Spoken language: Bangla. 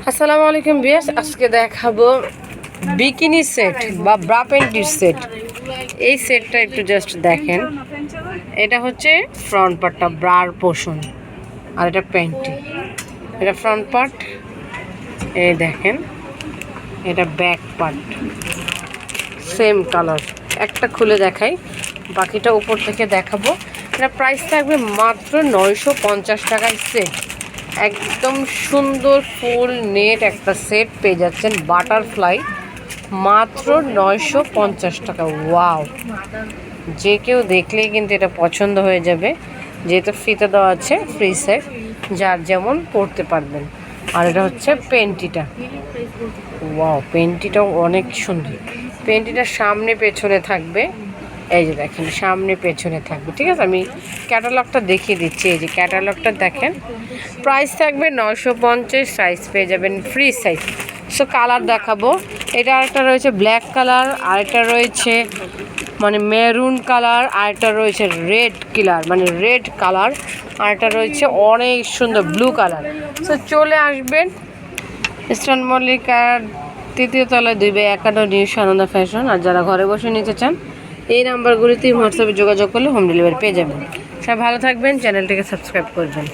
আসসালামু আলাইকুম ভিউয়ার্স, আজকে দেখাবো বিকিনি সেট বা ব্রা প্যান্টির সেট। এই সেটটা একটু জাস্ট দেখেন। এটা হচ্ছে ফ্রন্ট পার্টটা, ব্রার পোর্শন, আর এটা প্যান্টি। এটা ফ্রন্ট পার্ট, এই দেখেন। এটা ব্যাক পার্ট, সেম কালার। একটা খুলে দেখাই, বাকিটা উপর থেকে দেখাবো। এটা প্রাইস থাকবে মাত্র 950 টাকায় সেট। একদম সুন্দর ফুল নেট একটা সেট পেয়ে যাচ্ছেন, বাটারফ্লাই, মাত্র 950 টাকা। ওয়াও, যে কেউ দেখলেই কিন্তু এটা পছন্দ হয়ে যাবে, যেহেতু ফিতে দেওয়া আছে ফ্রি সেট, যার যেমন পরতে পারবেন। আর এটা হচ্ছে পেন্টিটা। ওয়াও, পেন্টিটাও অনেক সুন্দর। পেন্টিটার সামনে পেছনে থাকবে, এই যে দেখেন, সামনে পেছনে থাকবে। ঠিক আছে, আমি ক্যাটালগটা দেখিয়ে দিচ্ছি। এই যে ক্যাটালগটা দেখেন। প্রাইস থাকবে 950, সাইজ পেয়ে যাবেন ফ্রি সাইজ। সো কালার দেখাবো। এটা আরেকটা রয়েছে ব্ল্যাক কালার, আরেকটা রয়েছে মানে মেরুন কালার, আরেকটা রয়েছে রেড কালার মানে রেড কালার, আরেকটা রয়েছে অনেক সুন্দর ব্লু কালার। সো চলে আসবেন ইস্টার্ন মল্লিকার 3য় তলায় 2/51 নিউ সানন্দা ফ্যাশন। আর যারা ঘরে বসে নিতে চান, এই নাম্বারগুলিতেই হোয়াটসঅ্যাপে যোগাযোগ করলে হোম ডেলিভারি পেয়ে যাবেন। সবাই ভালো থাকবেন, চ্যানেলটিকে সাবস্ক্রাইব করবেন।